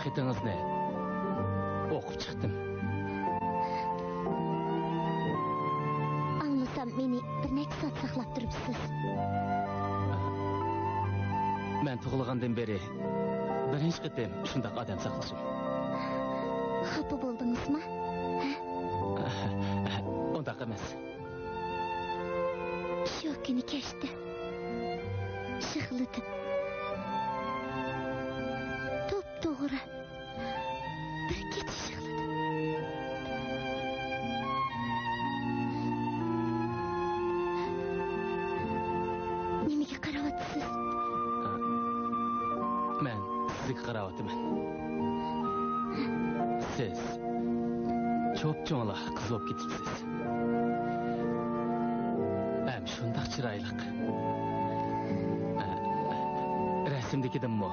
xetingizni o'qib chiqdim. Anlasam meni bir necha soat saqlab turibsiz. Men tug'ilgandan beri birinchi qitim shunday odam saqlashim. Xafa bo'ldingizmi? Undaq emas. Shu kuni kechdi. Shig'ildim. To'g'ri. Bir kecha shig'ildim. Nimaga qarayapsiz? Men sizga qarayapman. Siz cho'p-cho'ngla qiz bo'lib ketibsiz. Ham shundoq chiroyli. Rasmdagidimmi?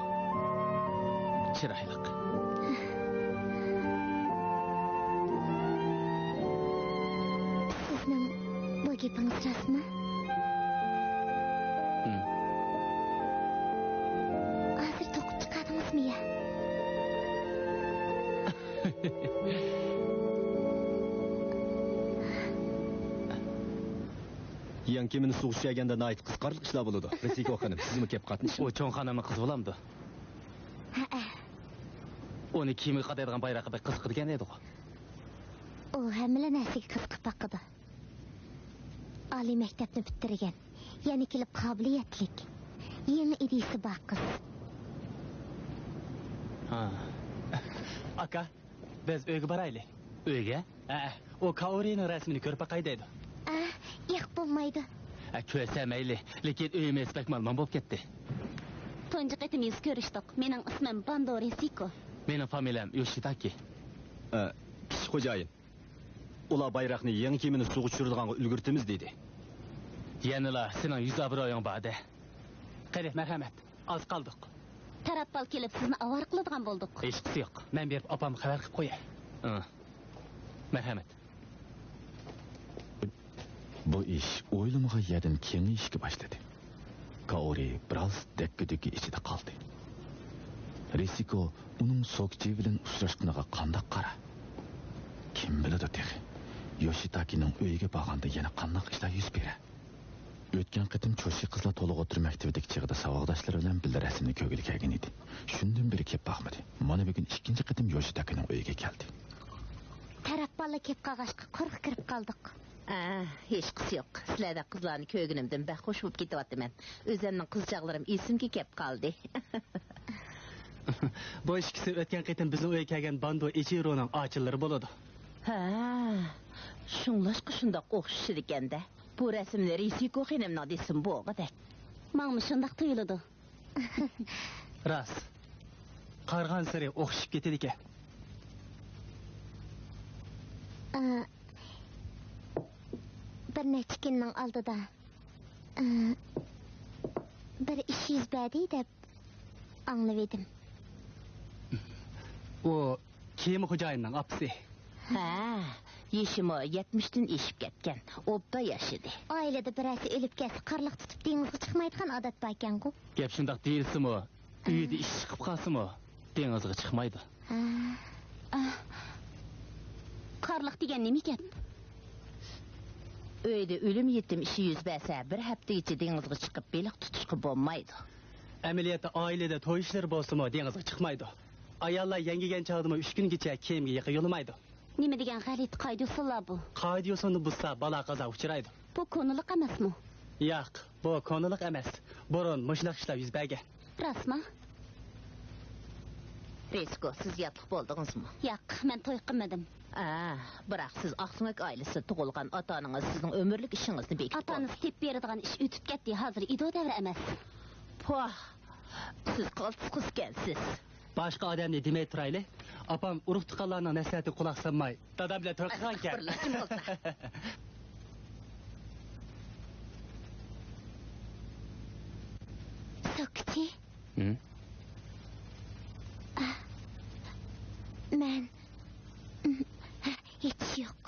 Chiroyli. Sizning bu gapingiz rostmi? Hozir to'qib chiqadingizmi ya? Yan kimini sug'ishganda nayt qisqarlik ishlar bo'ladi. Resiko xonim, sizmi kelib qatnashing? O cho'ng xonamning qizi bo'lamdi. Uni kiyimi qadaydigan bayrog'iga qiziqadigan edi. U hamma narsaga qiziqib baqidi. Oliy maktabni bitirgan, yana kelib qobiliyatlik. Yangi idisi bor qiz. Aka, biz uyga boraylik. Uyga? O Kaorining rasmini ko'rib baqaydi. Yo'q bo'lmaydi. Ko'rsa mayli, lekin uyimiz bakmalman bo'lib ketdi. Tunji qitim yuz ko'rishdik. Mening ismim Bando Resiko. Mening familiyam Yoshitaki. Kichik xo'jayin. Ular bayroqni yangi kemini suvga tushiradigan ulgurtimiz dedi. Yanila sening yuz obro'ying borda. Qarang, marhamat. Az qoldik. Tarappal kelib sizni avar qiladigan bo'ldik. Hech qisi yo'q. Men berib opam xabar qilib qo'yay. Marhamat. Bu ish o'ylamag'an yerdan kengayishga boshladi. Kaori biroz dakka-dakka ichida qoldi. Risiko uning so'kchi bilan uchrashganiga qanday qara? Kim biladi texi? Yoshitakining uyiga borganda yana qanday ishlar yuz beradi? O'tgan qitim cho'shi qizlar to'liq o'tirib maktabdagi chig'ida savoqdoshlari bilan birga rasmni ko'gil kelgan edi. Shundan beri kelib boqmadi. Mana bugun ikkinchi qitim Yoshitakining uyiga keldi. Tarappalga kelib qolg'ashqa qo'rqib kirib qoldik. Hech qisi yo'q. Sizlarda qizlarni ko'rganimdan baxo'sh bo'lib ketyapman. O'zimning qizchaqlarim esimga kelib qoldi. Bu ikkisi o'tgan qitim bizning uyga kelgan Bando Ichironing ochillari bo'ladi. Shunlashqa shundoq o'xshashir ekanda. Bu rasmni Risiko xonimning desim bo'g'idek. Menga shundoq tuyuladi. Ras. Qarg'an sari o'xshib ketadi ekan. Bir necha kunning oldida bir ish yuz berdi deb anglab edim. O kiyim xo'jayinining opasi. Yeshimi 70 dan eshib ketgan. Obda yashidi. Oilada birasi o'lib ketsa, qarliq tutib dengizga chiqmaydigan odat bor ekan-ku. Gap shundoq deyilsimi? Uyda ish chiqib qolsa-mi, dengizga chiqmaydi. Qarliq degan nima gap? Uyda o'lim yetim ishi yuz bersa, bir hafta ichida dengizga chiqib beliq tutishga bo'lmaydi. Amaliyotda oilada to'y ishlari bo'lsa-mi, dengizga chiqmaydi. Ayollar yangigan chog'dimi 3 kungacha kiyimga yiqi yo'lamaydi. Nima degan g'alit qoida usullar bu? Qoida usulni buzsa balo qazo uchraydi. Bu ko'nilik emasmi? Yo'q, bu ko'nilik emas. Burun mushliq ishlar yuz bergan. Rostmi? Risiko, siz yotliq bo'ldingizmi? Yo'q, men to'y qilmadim. Biroq siz Aqsunak oilasi tug'ilgan ota-onangiz sizning umrlik ishingizni bekitdi. Otangiz tep beradigan ish o'tib ketdi, hozir ido davri emas. Siz qaltis qiz ekansiz. Boshqa odamni demay turayli. Opam urug' tuqqanlarning nasihatiga quloq solmay, dada bilan to'y qilgan ekan. So'kchi? Men hech yo'q.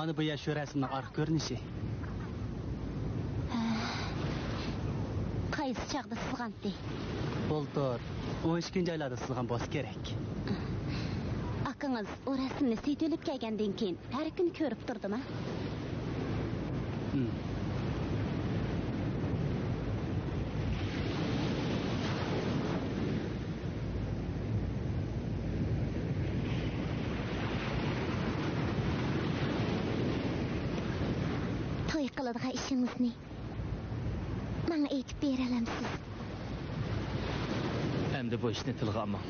Mana bu ya şu resimning arka görünüşü. Qaysi chaqda sızğandı? Bultur. 12-nji aylarda sızgan bols gerek. Akыңыз o resimni seytölüp kelgenden keyin her gün körüp durdum ha? Toy qiladigan ishingiz ne? Bana aytib bera olamsiz? Endi bu ishni tilga olmang.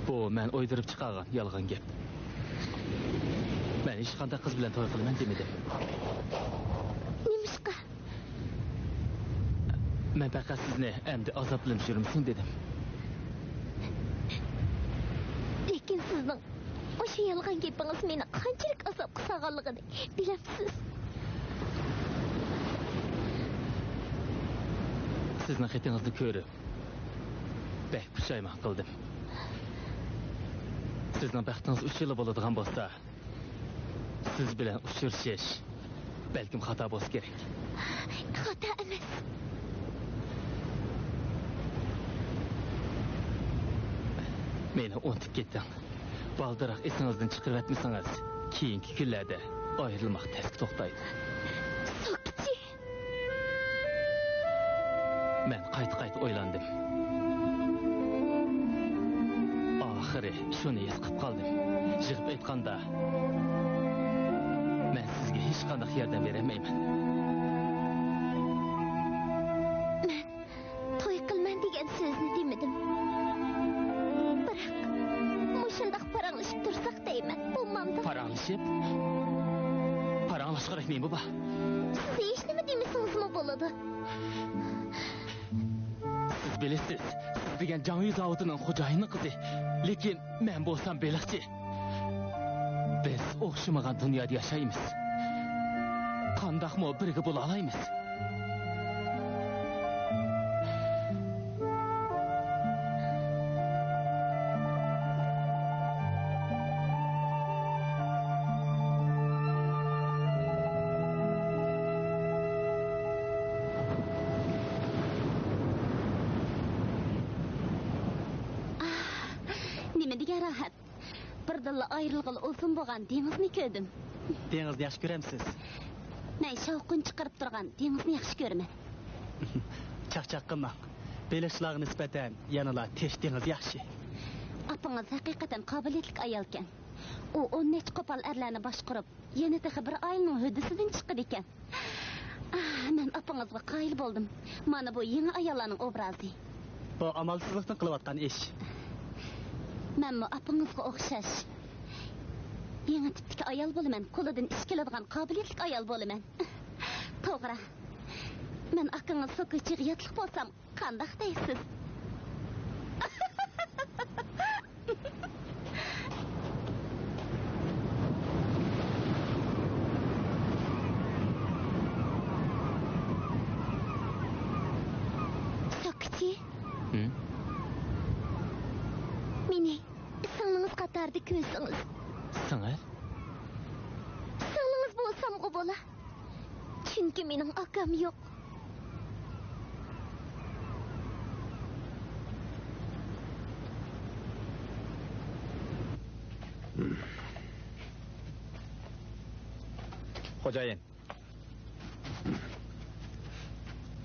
Bu men o'ydirib chiqargan yolg'on gap. Men hech qanday qiz bilan to'y qilaman demadim. Nimishqa? Men faqat sizni endi azoblanib yurmisiz dedim. Lekin sizning o'sha yolg'on gapingiz meni qanchalik azobga solganligini bilamsiz? Sizning xetingizni ko'rib, bek pushaymon qildim. Sizning baxtingiz 3 yil bo'ladigan bo'lsa, siz bilan uchrashish balkim xato bo'lsa kerak. Xato emas. Meni unutib ketding. Baldiroq esingizdan chiqarib etmasangiz, keyingi kunlarda ayrilmoq tez to'xtaydi. Sokchi. Men qayta o'ylandim. Oxiri shuni his qilib qoldim. Yig'ib aytganda, men sizga hech qanday yordam beramayman. Men to'y qilman degan so'zni demadim. Biroq mushundaq paranglashib tursak deyman. Bo'lmamdi. Paranglashqarak nima bu? Siz hech nima demasingizmi bo'ladi? Siz bilasiz, siz degan Jangi zavodining xo'jayini qizi. Lekin men bo'lsam beliqchi. Biz o'xshamagan dunyoda yashaymiz. Qandaqmi birga bo'la olamiz? Nima degan rahat. Birdilla ayrılgılı uzun bo'lgan dengizni ko'rdim. Dengizni yaxshi ko'ramsiz? Men shovqin chiqarib turgan dengizni yaxshi ko'raman. Chaqchaq qilmang. Belishlarga nisbatan yanala tesh dengiz yaxshi. Apingiz haqiqatan qobiliyatli ayolkan. U 10 nech qo'pol erlarni boshqarib, yana taxi bir ayolning hudisidan chiqdi ekan. Men apingizga qoyil bo'ldim. Mana bu yangi ayollarning obrazi. Bu amalsizlikdan qilayotgan ish. Menmi apingizga o'xshash. Yangi tipdagi ayol bo'laman, qo'lidan ish keladigan qobiliyatli ayol bo'laman. To'g'ri. Men akangiz so'kichiga yotliq bo'lsam, qanday deysiz? So'kichi? Meni singlingiz qatorida ko'rsangiz. Singil? Singlingiz bo'lsam bo'la. Chunki mening akam yo'q. Xo'jayin.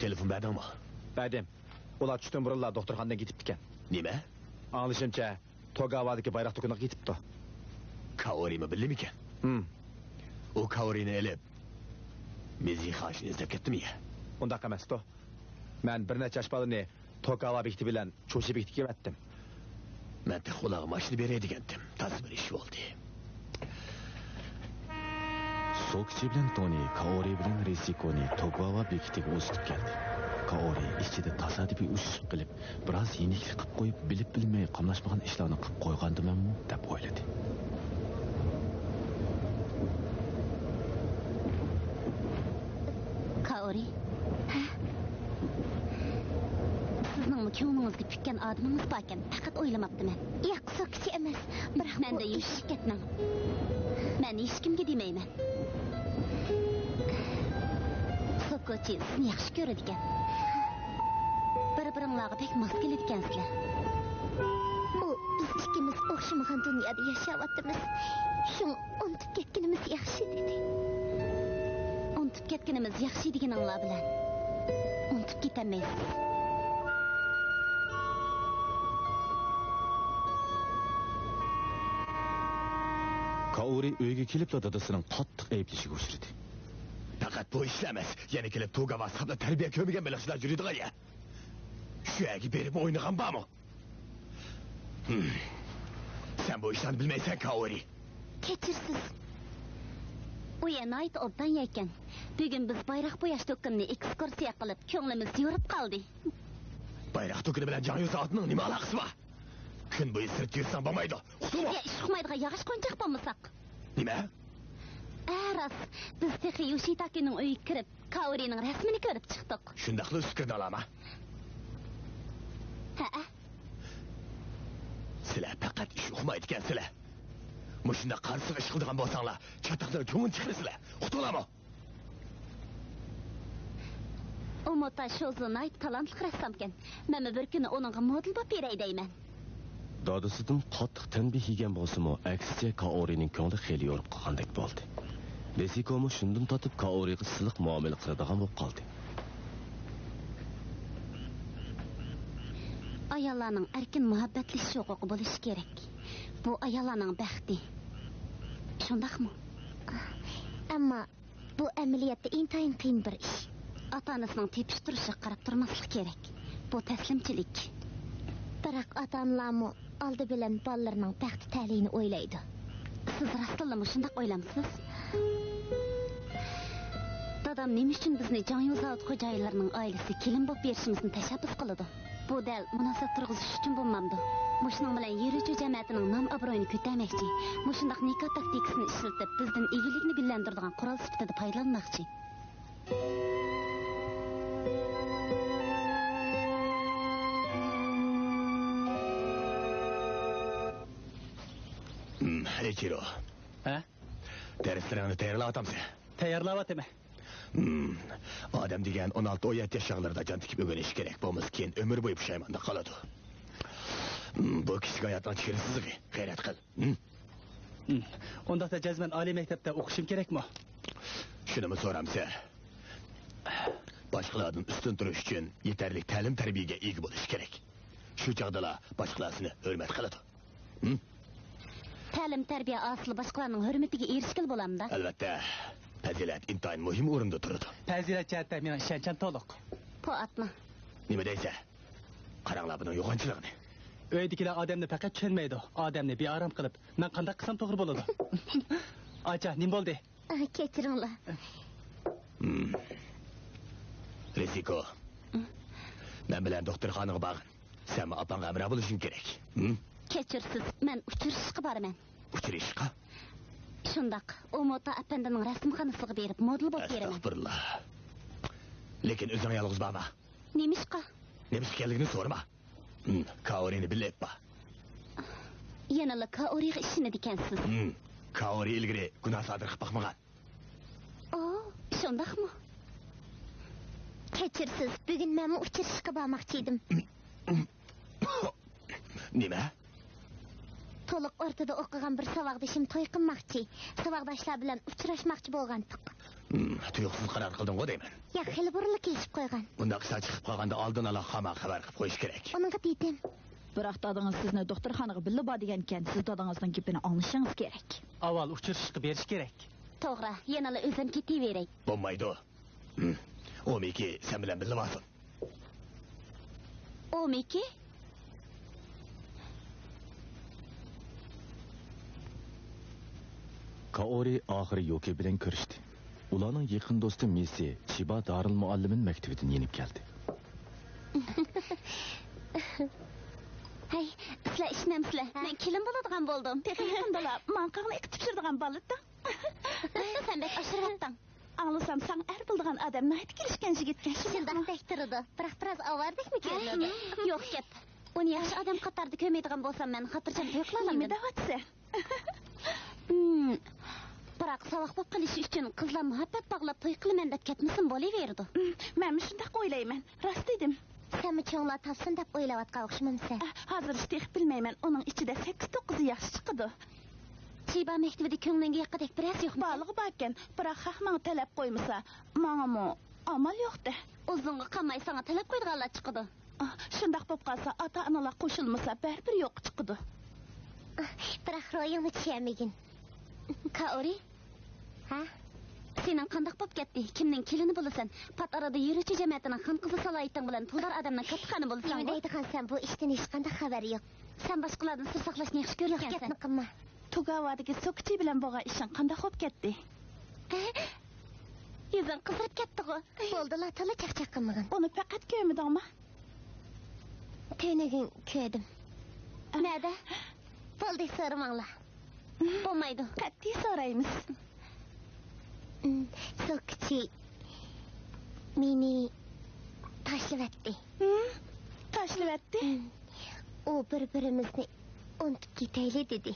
Telefon berdingmi? Berdim. Ular tushdan burunlar doktorxonadan ketibdi ekan. Nima? Anglishimcha, Togavadagi bayroq do'koniga ketibdi. Kaorimi bildimikan? U Kaorini elib mezihashni izlab ketdimi? Undaq emas-ku. Men bir necha ashbalini Togava bekiti bilan Cho'shi bekitiga ketdim. Men texnolog mashina beray degandim. Tasvir ish bo'ldi. Sokchi bilan Toni Kaori bilan Risikoni Togawa bekitiga o'sib keldi. Kaori ichida tasodifiy ushib qilib, biroz yeniklik qilib qo'yib, bilib bilmay qamlashmagan ishlarni qilib qo'ygandim-ku deb o'yladi. Kaori? Ha? Sizning ko'nglingizga pukkan odamingiz bor ekan, faqat o'ylamabdiman. Yo'q, so'kichi emas. Biroq menda yumshoq ketmang. Men hech kimga demayman. So'kichi sizni yaxshi ko'radi ekan. Bir-biringlarga pek mos keladi ekansizlar. Biz ikkimiz o'xshamagan dunyoda yashayapmiz. Shuni unutib ketganimiz yaxshi dedi. Unutib ketganimiz yaxshi deganinglar bilan unutib ketamaysiz. Kaori uyga kelib dadasining qattiq ayblashiga uchradi. Faqat bu ishlamas. Yana kelib Togawa sabla tarbiya ko'rmagan belashlar yuradigan ya. Shu yerga berib o'ynagan bormi? Sen bu işten bilmeysen Kaori. Kechirsiz. U yana ayt obdan ekan. Bugun biz bayroq bo'yash to'kinni ekskursiya qilib, ko'nglimiz yorib qoldi. Bayroq to'kini bilan Janyo soatining nima aloqasi bor? Kun bo'yi sirt yursam bo'lmaydi. Uqdimi? Ish qilmaydigan yog'och qo'nchoq bo'lmasak. Nima? Aras, biz texi Yoshitakining uyiga kirib, Kaorining rasmini ko'rib chiqdik. Shundaqli fikirni olama. Ha. Sizlar faqat ish uqmaydi ekansizlar. Mushunda qarsiq ish qiladigan bo'lsanglar, chatoqlar ko'ngil chiqarsizlar. Uqdinglarmi? Umota Shozunayt talantli rassamkan. Men bir kuni uningga model bo'lib beray deyman. Dadasidan qattiq tanbih yegan bo'lsa-mu, aksicha Kaorining ko'ngli xeli yorib qolgandek bo'ldi. Resikomu shundan tatib Kaoriga siliq muomala qiladigan bo'lib qoldi. Ayollarning erkin muhabbatlashish huquqi bo'lishi kerak. Bu ayollarning baxti. Shundaqmi? Ammo bu amaliyotda intayin qiyin bir ish. Ota-onasining tepishtirishiga qarab turmaslik kerak. Bu taslimchilik. Biroq ota-onalarmi oldi bilan bolalarining baxti ta'lini o'ylaydi. Siz rostlanmi shunday o'ylamsiz? Dadam nima uchun bizni Janyo zavod xo'jayinlarining oilasi kelin bo'lib berishimizni tashabbus qiladi? Bu dal munosabat turg'izish uchun bo'lmamdi. Mushuning bilan yeruvchi jamiyatining nom obro'yini ko'tarmoqchi. Mushundaq nikoh taktikasini ishlatib, bizdan egilikni gullantiradigan qurol sifatida foydalanmoqchi. Echiro. Ha? Derslerini tayyorlatamsan. Tayyorlayapman. Odam degan 16-17 yoshlarida jon tikib o'rganish kerak bo'lmas, keyin umr bo'yi pushaymonda qoladi. Bu kishiga hayotning chirsizligi, g'ayrat qil. Undaqda jazman oliy maktabda o'qishim kerakmi? Shunimi so'ramsa? Boshqalardan ustun turish uchun yetarli ta'lim tarbiyaga ega bo'lish kerak. Shu chog'dalar boshqalarni hurmat qiladi. Ta'lim tarbiya asli boshqalarning hurmatiga erishgan bo'lamda. Albatta. Fazilat intayin muhim o'rinda turadi. Fazilat jihatda men ishonchim to'liq. Poatma. Nima deysa? Qaranglar buning yo'g'onchiligini. Uydagilar odamni faqat tushunmaydi. Odamni beorom qilib, men qanday qilsam to'g'ri bo'ladi? Acha, nima bo'ldi? Kechiringlar. Resiko. Men bilan doktorxonaga borgin. Sen opangga amra bo'lishing kerak. Kechirsiz, men uchirishga boraman. Uchirishqa? Shundaq, Umota apandining rasmxonasiga berib model bo'lib beraman. Astagfirullah. Lekin o'zing yolg'iz borma. Nemishqa? Nima ekanligini so'rama. Kaorini bilibmi? Yana Kaoriga ishini ekansiz. Kaori ilgari gunoh sodir qilib boqmagan. Shundaqmi? Kechirsiz, bugun men uchirishga bormoqchi edim. Nima? To'liq o'rtada o'qigan bir savoddoshim to'y qilmoqchi. Savoddoshlar bilan uchrashmoqchi bo'lgandik. Tuyuqsiz qaror qilding-ku deyman. Yo'q, hali burilib kelishib qo'ygan. Bunda qisa chiqib qolganda oldin ola xabar qilib qo'yish kerak. Uningga dedim. Biroq dadingiz sizni doktorxonaga birga bor degan ekan, siz dadingizning gapini anglashingiz kerak. Avval uchirishga berish kerak. To'g'ri, yana o'zim ketaveray. Bo'lmaydi. Omiki sen bilan birga borsin. Omiki? Kaori oxiri Yoki bilan ko'rishdi. Ularning yaqin do'sti Messi Chiba Darul Muallimin maktabidan yenib keldi. Hey, sizlar ishnamsizlar. Men kelin bo'ladigan bo'ldim. Yaqindalar, men qanday iqtib pishiradigan bo'ladi. Sen bek oshiribsan. Anglasam, sen er bildigan Mağan adam nahit kelişken jigitken Şildaqdek turidi, biroq biroz avardekmi ko'rinadi? Yo'q gap. Uni yaxshi odam qatorida ko'rmaydigan bo'lsam, men xotirjam to'y qila olaman. Nima deyapsan? Biroq saboq bo'lib qilish uchun qizlar muhabbat bog'lab to'y qilaman deb ketmasin bo'laverdi. Men shunday o'ylayman. Rost dedim. Sen cho'nglar topsin deb o'ylayotgan o'xshamamsan. Hozir ishtiq bilmayman. Uning ichida 8-9 yosh chiqdi. Chiba maktabida ko'nglinga yoqqidek biroz yo'q. Baliq barkan, biroq haqman talab qo'ymasa, menga amal yo'qdi. Uzunga qamay sana talab qo'yganlar chiqdi. Shundaq bo'lib qolsa, ota-onalar qo'shilmasa, baribir yo'q chiqdi. Biroq ro'yingni tushunmagin. Kaori? Ha? Sening qandaq bo'lib ketdi? Kimning kelini bo'lasan? Pat arada yuruvchi jamiyatining xon qizi salohiyatің bilan puldor odamning qattiqani bo'lasan. Nima deydigan sen bu ishdan hech qanday xabari yo'q. Sen boshqalardan sir saqlashni yaxshi ko'rgansan. Gapni qilma. Tugavadagi so'kchi bilan bo'lgan ishing qanday bo'lib ketdi? Yuzing qizarib ketdi-ku. Bo'ldilar, tala chaqchaq qilmagan. Uni faqat ko'midingmi? Ko'nagin ko'rdim. Nada? Bo'ldi so'ramanglar. Bo'lmaydi. Qat'iy so'raymiz. So'kchi meni tashlavatdi. Tashlavatdi? U bir-birimizni unutib ketayli dedi.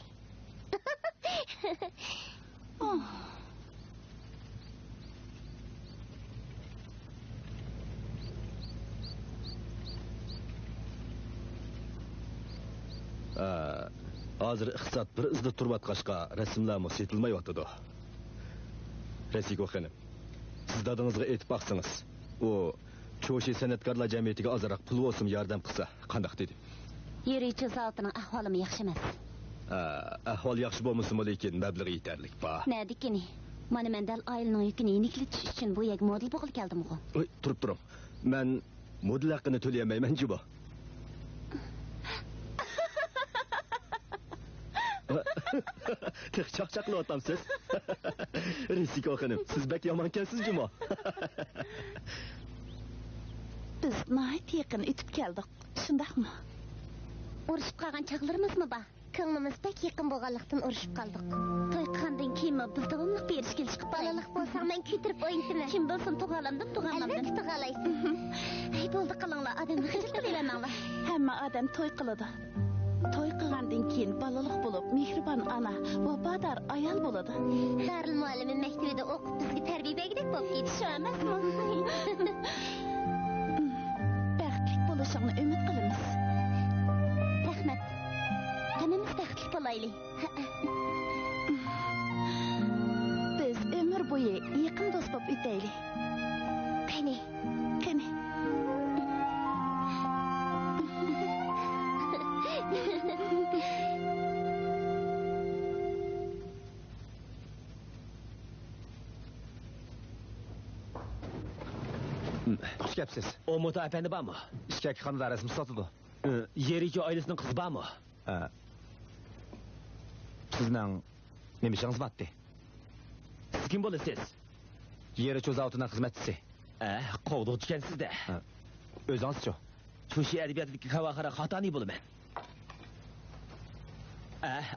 Hozir iqtisod bir izda turayotqachqa rasmlarmi setilmayotdi. Resiko xonim, siz dadingizga aytib baqsangiz, u Cho'shi san'atkorlar jamiyatiga ozroq pul olsin yordam qilsa, qandaq dedi? Yurichi zavotining ahvolimi yaxshi emas. Ahvol yaxshi bo'lmasa-mu, lekin mablag' yetarlik bor. Nadikini? Mana men dal oilaning yukini yeniklitish uchun bu yerga model bo'g'il keldim-ku. Turib turing. Men model haqini to'layolmayman-chi bu. Tek chaqchaqni otamsiz. Resiko xonim, siz bak yomonkansiz-chi mo? Biz nahayt yaqin o'tib keldik. Shundaqmi? Urushib qolgan chaqlarimizmi bor? Ko'nglimiz pek yaqin bo'lganlikdan urushib qoldik. To'y qilgandan keyin biz davomli berish kelish qilib balaliq bo'lsam men ketirib o'yintiman. Kim bilsin tug'alamdim. Albatta tug'alaysiz. Ey bo'ldi qilinglar, odamni xijil qilavermanglar. Hamma odam to'y qiladi. To'y qilgandan keyin balaliq bo'lib, mehribon ona, vafodor ayol bo'ladi. Darul muallimi maktabida o'qib bizga tarbiya bergidek bo'lib ketdi. Shu emasmi? Baxtli bo'lishingni umid qilamiz. Rahmat. Hammamiz baxtli bo'laylik. Biz umr bo'yi yaqin do'st bo'lib o'taylik. Qani. Xush kelibsiz. O Muta efendi bormi? Ishkak xonada rasm sotadi. Yerichi oilasining qizi bormi? Sizning nima ishingiz bordi? Siz kim bo'lasiz? Yerichi zavodining xizmatchisi. Qovdiq ekansiz-da. O'zingiz-chi? Cho'shi adabiyotidagi kavaxara xatoni bo'laman.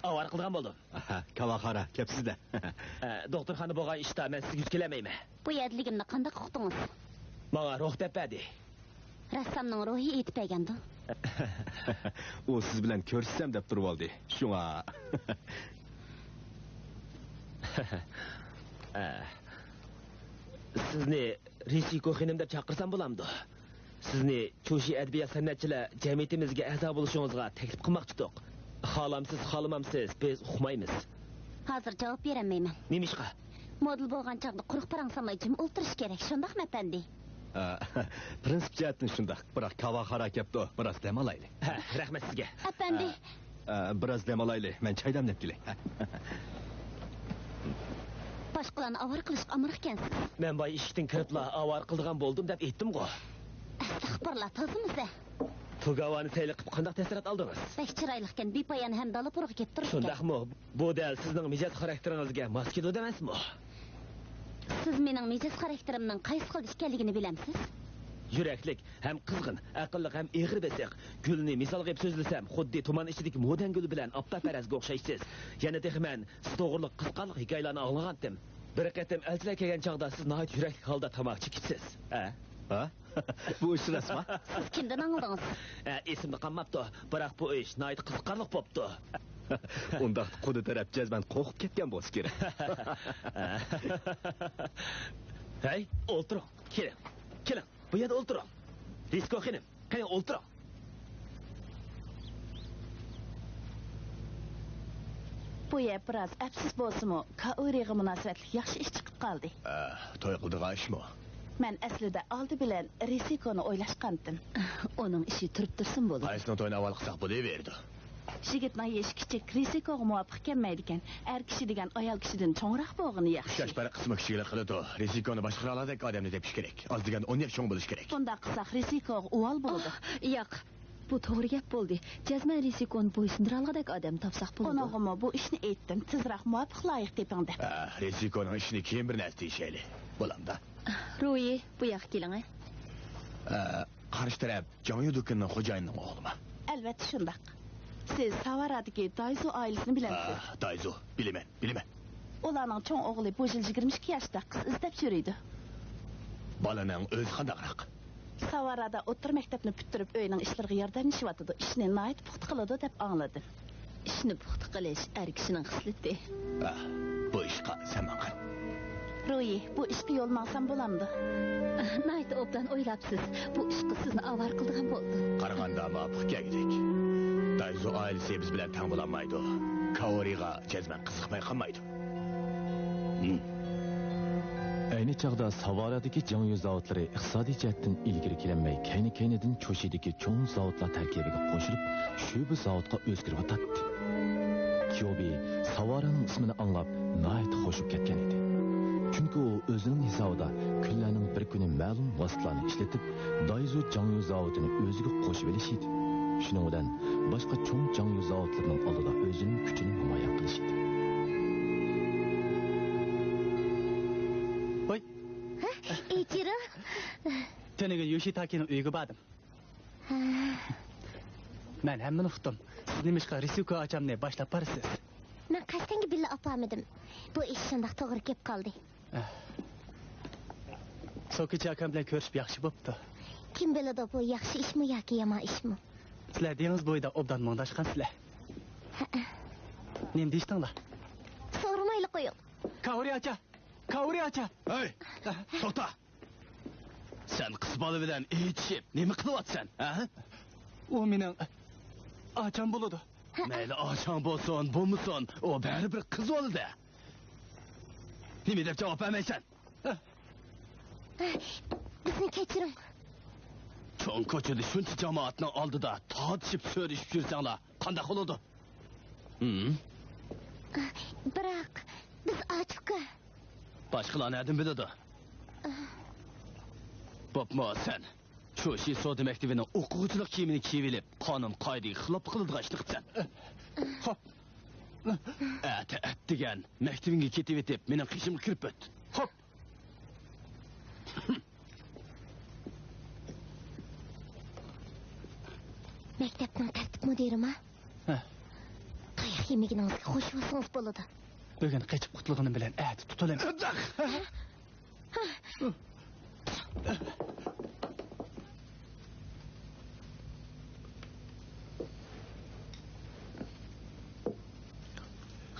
Avar qilgan bo'ldim. Kavaxara, kelibsiz-da. Doktorxona bo'lgan ishda men sizga yuz kelamayman. Bu yerligimni qanday uqdingiz? Menga ruh tepadi. Rassamning ruhi yetib kelgandi. U siz bilan ko'rishsam deb turib oldi. Shunga. Sizni Resiko xonim deb chaqirsam bo'lamdi. Sizni Cho'shi adabiyot san'atchilar jamiyatimizga a'zo bo'lishingizga taklif qilmoqchidik. Xohlamsiz, xohlamamsiz, biz uqmaymiz. Hozir javob berolmayman. Nima ishqa? Model bo'lgan chaqda quruq parang samay jim o'ltirish kerak. Shundaqmi efendi? Prinsip jihatdan shundaq. Biroq kavaxara kelibdi, biroz dam olaylik. Rahmat sizga. Efendi. Biroz dam olaylik. Men choy damlab kelay. Boshqalarni avar qilishga amr ekansiz. Men boy ishdan kiribla avar qildigan bo'ldim deb aytdim-ku. Astag'firullah, tozimiz-da. Tugavani sayli qilib qanday ta'sirat oldingiz? Bek chiroyliqkan bepoyon ham dala puruq kelib turibdi. Shundaqmi? Bu dal sizning mijat xarakteringizga mos keladi emasmi? Siz mening mijat xarakterimning qaysi xil ekanligini bilamsiz? Yuraklik, ham qizg'in, aqlli ham egri besiq. Gulni misol qilib so'zlasam, xuddi tuman ichidagi mo'dan guli bilan optaparazga o'xshaysiz. Yana texman, siz to'g'riliq qisqalik hikoyalarni anglagandim. Bir qatim elchilar kelgan chog'da siz nihoyat yurakli holda tamoq chekibsiz. Ha? Bu ish rasmi? Siz kimdan angladingiz? Esimde qolmabdi, biroq bu ish nihoyat qiziqarli bo'pti. Unda Qudi taraf jazman qo'rqib ketgan bo'lsa kerak. Hey, o'tiring. Keling. Bu yerda o'tiring. Risko xonim, qani o'tiring. Bu yer biroz afsus bo'lsa-mu, Kaoriga munosabatli yaxshi ish chiqib qoldi. To'y qildigan ishmi? Men aslida oldi bilan Risikoni o'ylashgandim. Uning ishi turib tursin bo'ldi. Qaysini to'yni avval qilsak bo'laverdi. Yigitning yeshi kichik, Risikoga muvofiq kelmaydi ekan. Er kishi degan ayol kishidan cho'ngroq bo'lgani yaxshi. Shashbara qismi kishilar qiladi. Risikoni boshqara oladigan odamni tepish kerak. Az degan 10 yosh cho'ng bo'lish kerak. Bunda qilsak Risikoga uvol bo'ladi. Yo'q. Bu to'g'ri gap bo'ldi. Jazman Risikon bo'ysundira olgandek odam topsaq bo'ladi. Unog'imi bu ishni aytdim. Tezroq muvofiq loyiq teping deb. Risikoning ishini keyin bir narsa deyishayli. Bo'lamda. Ro'yi, bu yoqqa keling. Qarshi taraf Jamiyu do'konning xo'jayinining o'g'limi? Albatta shundoq. Siz Savaradagi Dayzu oilasini bilamsiz. Dayzu, bilaman. Ularning cho'ng o'g'li bu yil 22 yoshda qiz izlab yuriydi. Bolaning o'zi qandaqroq? Savarada o'tir maktabni bitirib uyning ishlariga yordamlashyotdi. Ishni nihoyat puxta qiladi deb angladim. Ishni puxta qilish er kishining xislati. Bu ishqa samanqan. Ro'yi, bu ishga yo'l mansam bo'lamdi. Nihoyat obdan o'ylabsiz. Bu ishqa sizni avar qildigan bo'ldi. Qaraganda muvofiq keldik. Dayzu oilasi biz bilan tang bo'lolmaydi. Kaoriga jazman qiziqmay qolmaydi. Ayni chog'da Savaradagi Jangyu zavodlari iqtisodiy jihatdan ilgari kelinmay, kayni-kaynidan Cho'shidagi cho'ng zavodlar tarkibiga qo'shilib, shu bir zavodga o'zgarib Kyobi Savaraning ismini anglab, nihoyat xo'shib ketgan edi. Chunki u o'zining hisobida kunlarning bir kuni ma'lum vositalarni ishlatib, Dayzu Jangyu zavodini o'ziga qo'shib olishidi. Shuning bilan boshqa cho'ng Jangyu zavodlarining oldida o'zining kuchini namoyon qilishidi. Echira. Tönügün Yoshitaki'nin uygu badım. Ben hemen uqdim. Siz nemişqa Risiko açamne başlap barsiz. Men qasdanga billa opamidim. Bu ish shundoq to'g'ri kelib qoldi. Sokichi akam bilan ko'rishib yaxshi bo'pti. Kim biladi bu yaxshi ishmi yoki yomon ishmi? Sizlar dengiz bo'yida obdan mundashqansizlar. Nim deyishdinglar? So'ramayli qo'ying. Kaori acha. Hey, to'xta. Sen qiz bola bilan ichib, nima qilyapsan, ha? U mening acham bo'ladi. Mayli ocham bo'lsin, bo'lmasin, o baribir qiz bo'ldi. Nima deb javob bermaysan? Bizni kechiring. Cho'ng ko'chada shuncha jamoatning oldida tortishib so'rishib yursanglar, qanday bo'ladi? Biroq biz ochiqqa. Boshqalar nereden biladi? Bo'pmi sen? Cho'shi soda maktabining o'quvchilik kiyimini kiyib olib, qonun qoidaga xilof qiladigan ishni qilsan. Xo'p. At degan maktabingga ketib etib, mening qishimga kirib o't. Xo'p. Maktabning tartib mudirimi? To'y yemeginingizga qo'shilsangiz bo'ladi. Bugun qochib qutulganim bilan ati tutalam.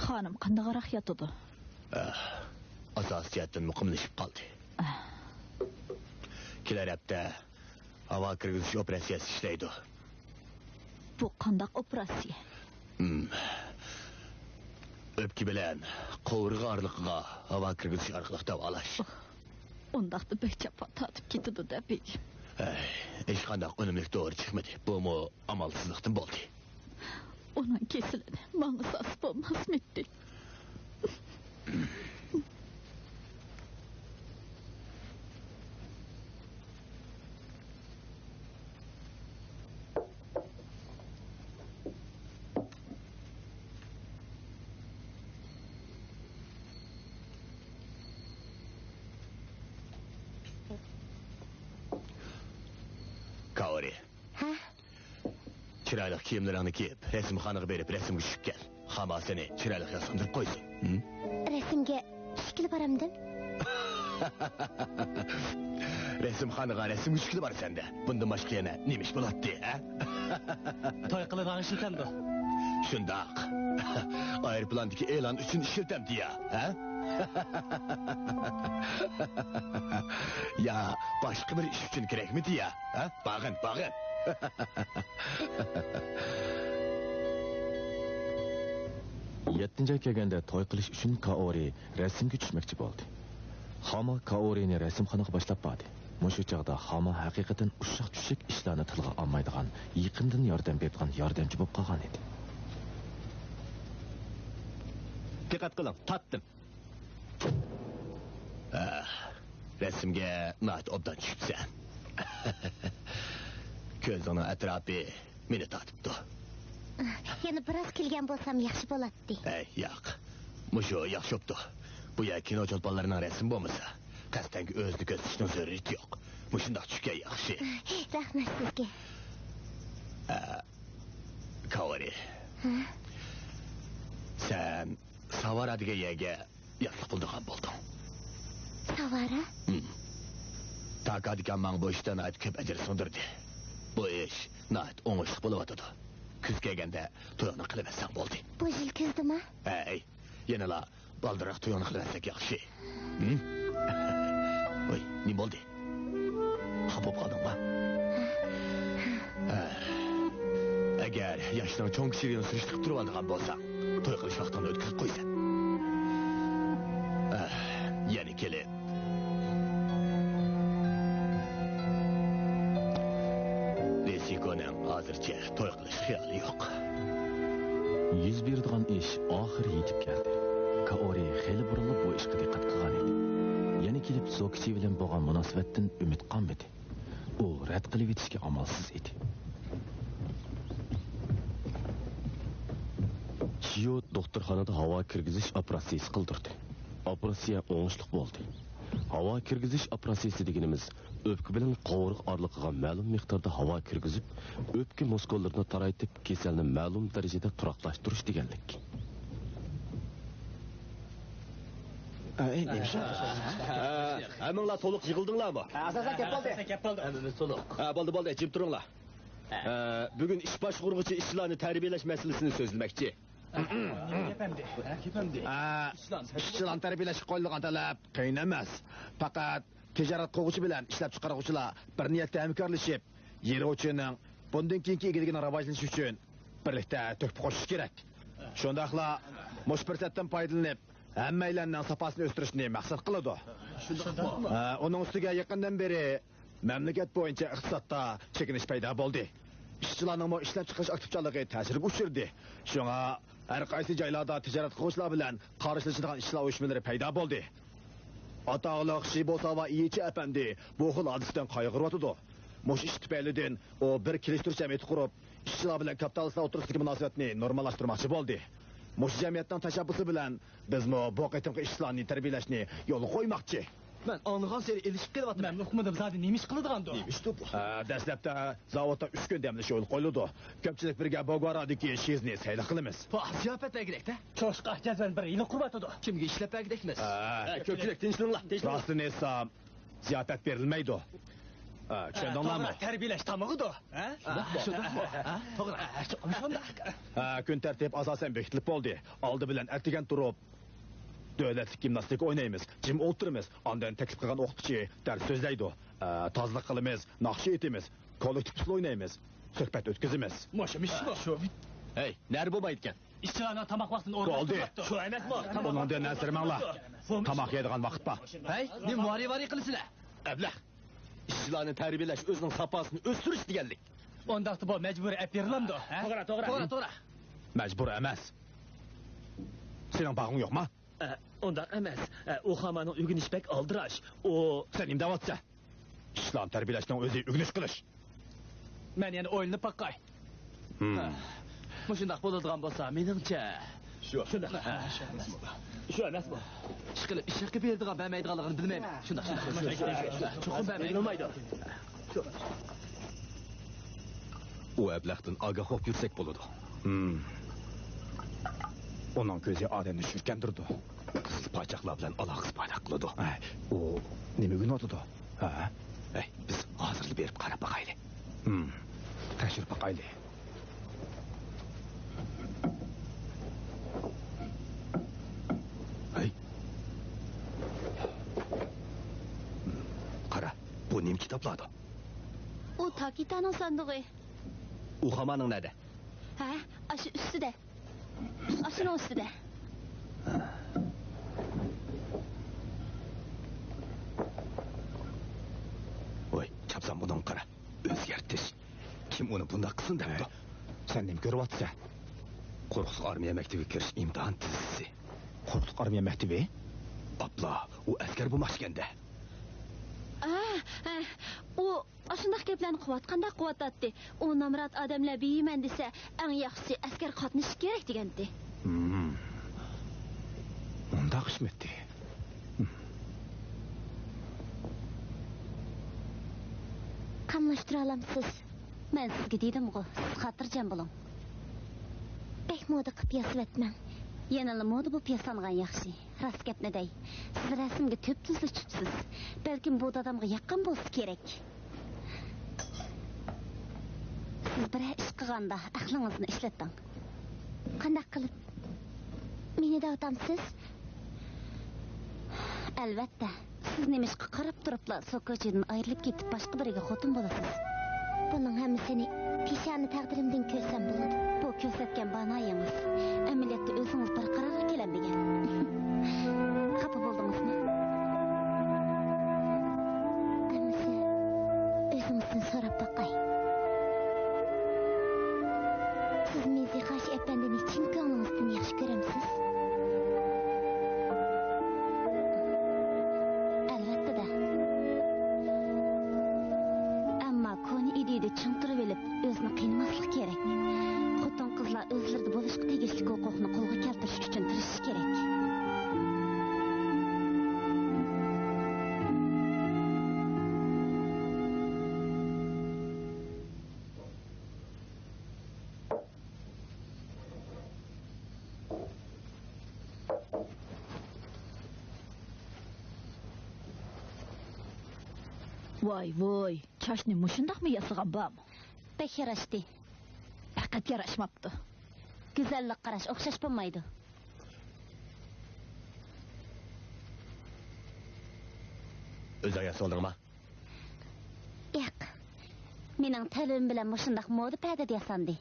Xonim qandaqroq yotadi? Asosiyatdan muqimlashib qoldi. Kelar hafta havo kirgizish operatsiyasi ishlaydi. Bu qandaq operatsiya? Öpki bilan qovurg'a orliqiga havo kirgizish orqali davolash. Undaqda bekchapa tatib ketadi deb bildim. Hech qanday unumli to'g'ri chiqmadi. Bu amalsizlikdan bo'ldi. Onun kesilini bana sas bo'lmasmidi. Kaori. Chiroyli kiyimlaringni kiyib, rasmxonaga berib, rasmga tushib kel. Hamma seni chiroyli yasqindirib qo'ysin. Rasmga ikkili baramdim. Resimxonaga resim uchkili bor sende. Bundan başka yana nemish bo'ladi, ha? To'y qiladigan ishiltamdi. Shundoq. Aeroplandagi e'lon uchun ishiltamdi ya, ha? Ya başka bir ish uchun kerakmidi ya, ha? Bag'in. Yettinchi kelganda to'y qilish uchun Kaori rasmga tushmoqchi bo'ldi. Hama Kaorini rasmxonaga boshlab bordi. Mushu chaqda Hama haqiqatan ushaq-tushak ishlarni tilga olmaydigan, yaqindan yordam beradigan yordamchi bo'lib qolgan edi. Diqqat qiling, tatdim. Resimga nat obdan tushibsan. Ko'zini atrofi meni tatibdi. Yana biroz kelgan bo'lsam yaxshi bo'ladi. Yo'q. Mushu yaxshi bo'pti. Bu ya kino cho'lponlarining rasm bo'lmasa, qasdanga o'zni ko'rsatishning zarurati yo'q. Mushundoq tushgan yaxshi. Rahmat sizga. Kaori. Sen Savara degan yerga yaxshi qildigan bo'lding. Savara? Takadikan mang bu ishdan ayt ko'p ajr sindirdi. Bu ish nayt o'ngishli bo'layotdi. Kuz kelganda to'yini qilib bo'ldi. Bu yil kuzdimi? Yana baldiroq to'yini qilsak yaxshi. Voy, nima bo'ldi? Xafa qoldingmi? Agar yoshlar cho'ng kishiga surishtirib turib oladigan bo'lsa, to'y qilish vaqtini o'tkazib qo'ysan. Yana kelib Resikoning hozircha to'y qilish xiyoli yo'q. Yuz beradigan ish oxiri yetib keldi. Kaori xeli burilib bu ishga diqqat qilgan edi. Yana kelib Sokichi bilan bo'lgan munosabatdan umid qolmadi. U rad qilib etishga amalsiz edi. Chiyo doktorxonada havo kirgizish operatsiyasi qildirdi. Operatsiya o'ngishli bo'ldi. Havo kirgizish operatsiyasi deganimiz o'pka bilan qovurg'i oraliqiga ma'lum miqdorda havo kirgizib, o'pka muskullarini taraytib, kasalni ma'lum darajada turaqlashtirish deganlik. Haminglar to'liq yig'ildinglarmi? Asosan kep bo'ldi. Hammamiz to'liq. Bo'ldi, jim turinglar. Bugun ish boshqurg'uchi ishchilarni tarbiyalash masalasini so'zlamoqchi. ishchilarni tarbiyalashga qo'yilgan talab qiyin emas. Faqat tijorat qiluvchi bilan ishlab chiqaruvchilar bir niyatda hamkorlashib, yerovchining bundan keyingi egiligini rivojlanish uchun birlikda to'p qo'shish kerak. Shundaqla mush fursatdan foydalanib, hammalarning safosini o'stirishni maqsad qiladi. Uning ustiga yaqindan beri mamlakat bo'yicha iqtisodda chekinish paydo bo'ldi. İşçilarning ishlab chiqarish aktivligi ta'sirga uchirdi. Shunga har qaysi joylarda tijorat qiluvchilar bilan qarshilashadigan ishlar uyushmalari paydo bo'ldi. Ataqliq Shibosava Ichi apandi bu xil hodisdan qayg'uryotdi. Mush ish tufaylidan u bir kelishtir jamiyat qurib, ishchilar bilan kapitalistlar o'rtasidagi munosabatni normallashtirmoqchi bo'ldi. Mush jamiyatning tashabbusi bilan biz bu qitimqi ishchilarni tarbiyalashni yo'lga qo'ymoqchi. Men anlagan seri ilishib kelyapman. Men o'qimadim, zaten nemish qiladigan-da. Nemish bu? Dastlabda zavodda 3 kun damlash yo'l qo'yildi. Ko'pchilik birga Bogoradagi shizni sayli qilamiz. Bu ziyofat kerakda. Cho'shqa jazman bir yil qurbatdi. Kimga ishlab kerakmiz? Ko'pchilik tinchlaninglar. Rostini esa ziyofat berilmaydi. Tushundinglarmi? Tarbiyalash tamog'i-da. Shundaqmi? To'g'ri. Shundaq. Kun tartib asosan bekitilib bo'ldi. Oldi bilan ertagan turib davlatlik gimnastika o'ynaymiz, jim o'tiramiz, ondan taklif qilgan o'qituvchi dars so'zlaydi. Tozalik qilamiz, naqsh etamiz, kollektiv o'ynaymiz, suhbat o'tkazamiz. Moshimish shu. Nari bo'lmaydi ekan. Ishchilarning tomoq vaqtini o'rnatib. Shu emasmi? Bundan nasirmanglar. Tomoq yeydigan vaqt bor. Ne muharibari qilsizlar? Ablah. Ishchilarni tarbiyalash o'zining safosini o'stirish deganlik. Ondaqda bu majburiy olib berilamdi. To'g'ri. Majbur emas. Sening bag'ing yo'qmi? Undaq emas. U hammaning o'rganishbek aldirash. U sen imdavatsa. Ishlarni tarbiyalashning o'zi o'rganish qilish. Men yana o'yinib boqay. Mushundaq bo'ladigan bo'lsa, meningcha shundaq. Shu emasmi? Ishqilib, ishga beradigan bermaydiganligini bilmayman. Shundaq. Cho'qim bermaydi. U ablahdan ogoh bo'lib yursak bo'ladi. Onun ko'zi odamni shurkan turdi. Qiz pochaqlar bilan aloqasi paydo qiladi. U nima gün o'tdi? Biz hozirlik berib qarab boqaylik. Tekshirib boqaylik. Qara, bu nima kitoblardi? U Takitaning sandig'i. U xamaning nada? Aşı üstüde. Aşının üstüde. Voy, chapsan bundan qara. O'zgartish. Kim uni bundaq qilsin debdi? Sen nima ko'ryapsan? Qo'rqliq armiya maktabiga kirish imtihon tizisi. Qo'rqliq armiya maktabi? Abla, u askar bo'lmoqchiganda. O aşındaq geplarni quvvatqanda quvvatlatdi. O namrat odamlar beyman desa, eng yaxshisi askar qatnashish kerak degandi. Undaq ishmetdi. Qamlashtira olamsiz. Men sizga dedim-ku, siz xotirjam bo'ling. Bek moda qilib yasvatmang. Yanala moda bu piyasangan yaxshi. Rast gapni dey. Siz rasmga ko'p tuzli chiqsiz. Balkim bu odamga yaqin bo'lsa kerak. Siz bir ish qilganda aqlingizni ishlating. Qanday qilib meni da'vatamsiz? Albatta, siz nemishqa qarab turibla sokochidan ayrilib ketib boshqa biriga xotin bo'lasiz. Buning hammasini peshani taqdirimdan ko'rsam bo'ladi. Bu ko'rsatgan banoyingiz. Amaliyotda o'zingiz bir qarorga keladigan. Xafa bo'ldingizmi? Amisi o'zingizdan so'rab boqay. Siz Mezixash apandini chin ko'nglingizdan yaxshi ko'ramsiz? Albatta. Ammo koni ideyda ching turib olib, o'zini qiynamaslik kerak. Xotin qizlar o'zlarida bo'lishga tegishli huquqni qo'lga keltirish uchun tirishish kerak. Voy, chashni mushundaqmi yasagan bam? Bek yarashdi. Faqat yarashmabdi. Go'zallik qarash o'xshash bo'lmaydi. O'zing yasoldingmi? Yo'q. Mening ta'lim bilan mushundaq moda paydo deyasandi.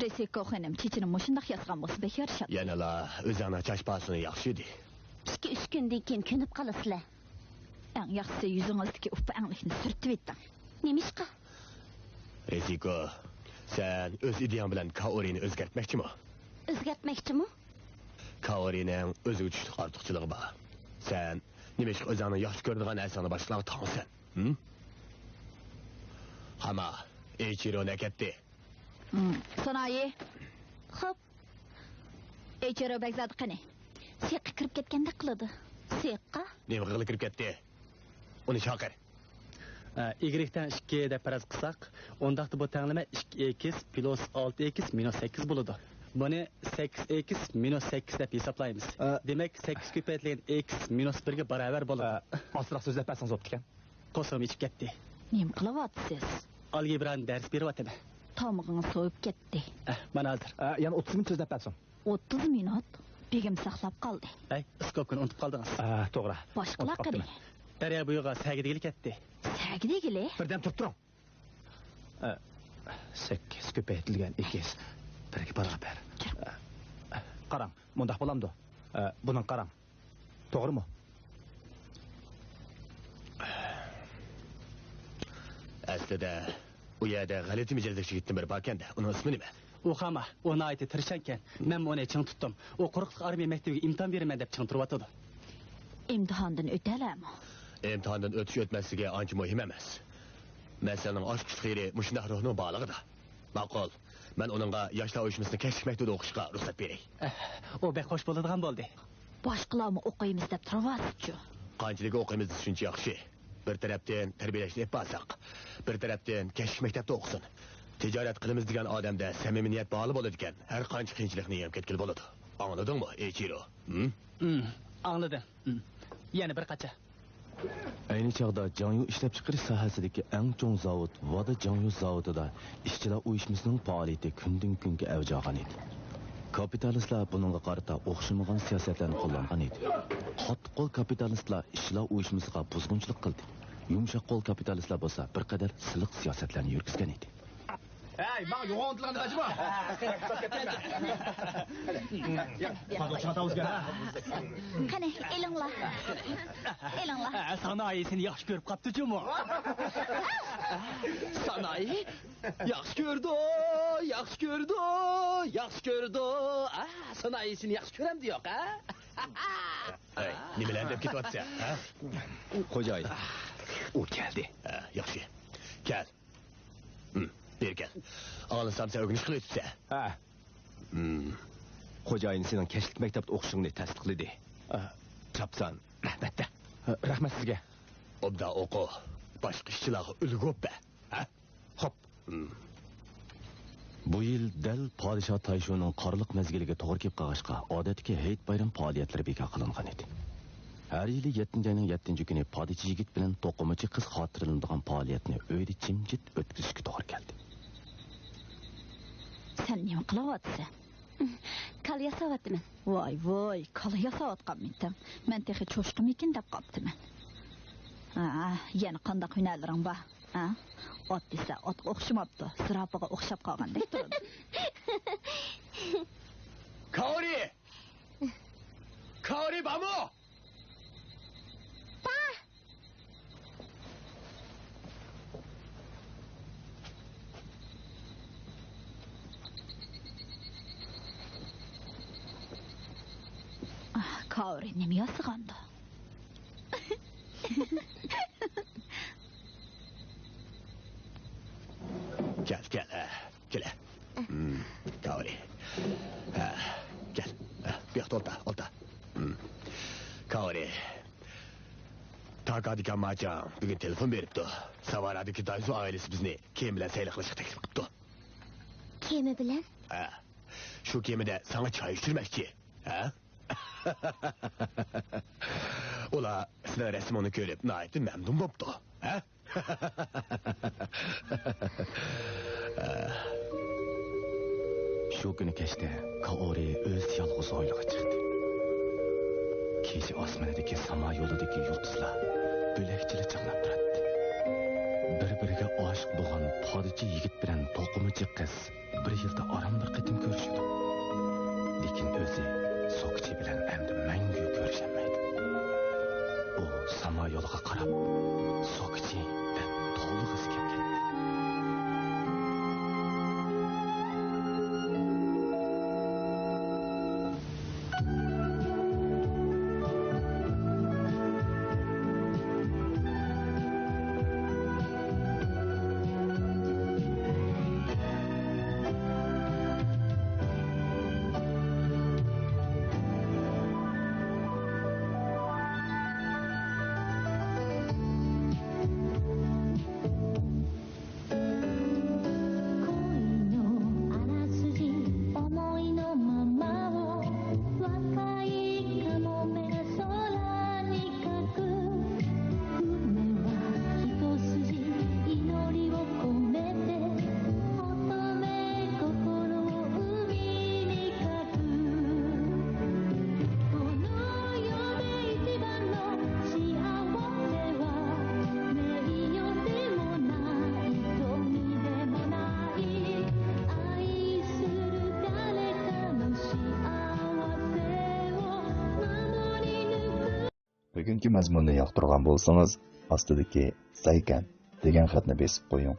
Resiko xonim chichini mushundaq yasagan bo'lsa bek yarashadi. Yanala o'zingning chashpasini yaxshi edi. 2-3 kundan keyin ko'nib qolasizlar. Eng yaxshisi yuzingizdagi ufpa anglikni surtib etding. Nemishqa? Resiko, sen o'z ideyang bilan Kaorini o'zgartmoqchimi? O'zgartmoqchimi? Kaorining o'ziga tushlik ortiqchiligi bor. Sen nima ish o'zingni yaxshi ko'radigan narsani boshqalarga taqsan? Hamma, Eichiro nakatdi. Sonayi. Xo'p. Eichiro bagzad qani? Seqqa kirib ketganda qiladi. Seqqa? Nima qilib kirib ketdi? Uni chaqir. Y-dan 2 deb faraz qilsak, ondaqda bu tanglama 2x plus 6x minus 8 bo'ladi. Buni 8x minus 8 deb hisoblaymiz. Demak, 8 ko'paytirilgan x minus 1 ga barobar bo'ladi. Ostroq so'zlab bersangiz bo'pti ekan. Qo'sim ichib ketdi. Nima qilyapsiz? Algebran dars beryapman. Tomog'ingiz so'yib ketdi. Mana hozir. Yana 30 minut so'zlab bersin. 30 minut begim saqlab qoldi. Iskopni unutib qoldingiz. To'g'ri. Boshqalar qani? Daryo bo'yiga sagidagili ketdi. Sagidagili? Birdan turib turing. 8 ko'paytirilgan 2 1ga barobar. Qarang, bundaq bo'lamdi. Buning qarang. To'g'rimi? Aslida u yerda g'alati mijozlik yigitning biri bor ekanda, uning ismi nima? U xama, uni aytib tirishankan. Men uni ching tutdim. U qo'riqliq armiya maktabiga imtihon beraman deb ching turyapti. İmtihandan ötələrmi? İmtihandan ötüş ötməsliği anca mühim emas. Məsələnin aşk xeyri müşündaq ruhunun bağlığıdır. Maqul, mən onunla yaşlar uyuşmasını kəşfməkdə oxuşqa ruxsat berək. O bək xoş bo'ladigan bo'ldi. Boshqalarni o'qiymiz deb turibsiz-ku. Qanchalik o'qiymiz shuncha yaxshi. Bir tarafdan tarbiyalashni yapasaq, bir tarafdan kəşf maktabda o'qisin. Tijorat qilamiz degan odamda samimiyat bog'li bo'ladi ekan. Har qancha qiyinchilikni yengib ketgil bo'ladi. Anladın mı Eiichiro? Anladım. Yana bir qacha. Ayni chog'da Jangyu ishlab chiqarish sohasidagi eng chong zavod Wada Jangyu zavodida ishchilar uyushmasining faoliyati kundan kunga avj olgan edi. Kapitalistlar buningga qarata o'xshamagan siyosatlarni qo'llangan edi. Qattiq qo'l kapitalistlar ishchilar uyushmasiga buzg'unchilik qildi. Yumshoq qo'l kapitalistlar bo'lsa bir qadar siliq siyosatlarni yurgizgan edi. Hey, bana yoğuntlığını kaçma. Qani, elinglar. Elinglar. Sanoyi seni yaxshi ko'rib qapti-ku mu? Sanoyi? Yaxshi ko'rdi, yaxshi ko'rdi, yaxshi ko'rdi. Sanoyi seni yaxshi ko'ramdi yo'q, ha? Hey, nimalar deb ketyapsan, ha? Xo'jayin. U keldi. Yaxshi. Kel. Bir gel. Ağlasam sen ögünüş kılıyorsun. Ha. Xo'jayin sening kashlik maktabda o'qishingni tasdiqladi. Chapsan, albatta. Rahmat sizga. Obda o'qi. Boshqa ishchilarga ulgu be. Ha? Hop. Bu yil dal podshoh Tayshuning qorliq mezgiliga to'g'ri kelib qolg'ashqa odatdagi hayit bayram faoliyatlari bekor qilingan edi. Har yili 7-oyning 7-kuni podshoh yigit bilan to'qimachi qiz xotirlanadigan faoliyatni uyda jimjit o'tkazishga to'g'ri keldi. Sen nima qilyapsan? Kal yasavatman. Voy, kala yasayotganmisan. Men texi cho'shqimikin deb qoptiman. Yana qanday hunarlaring bor? Ot desa, ot o'xshamabdi. Sirapaga o'xshab qolgandek turadi. Kaori bamo! Kaori nima yozganda? Gel. Gel. Kaori. Gel. Bir olta. Kaori. Takadikan macan bugün telefon beripti. Savaradagi Dayzu ailesi bizni kemi bilan sayli qilishga taklif qilibdi. Kemi bilan? Shu kemida sana choy ichirmoqchi. Ular sizlar rasmini ko'rib, nihoyatda mamnun bo'libdi. Shu kuni kechda Kaori o'z yolg'iz oilaga chiqdi. Kecha osmonidagi samo yo'lidagi yulduzlar bo'lakchili chaqnab turadi. Bir-biriga oshiq bo'lgan podshoh yigit bilan to'qimachi qiz bir yilda orom bir qitim ko'rishdi. Lekin o'zi Sokchi bilan endi mangu ko'rishamaydi. U samo yo'liga qarab Sokchi deb to'liq kelib ketdi. Bugungi mazmunni yoqtirgan bo'lsangiz, ostidagi "Saykan" degan xatni besib qo'ying.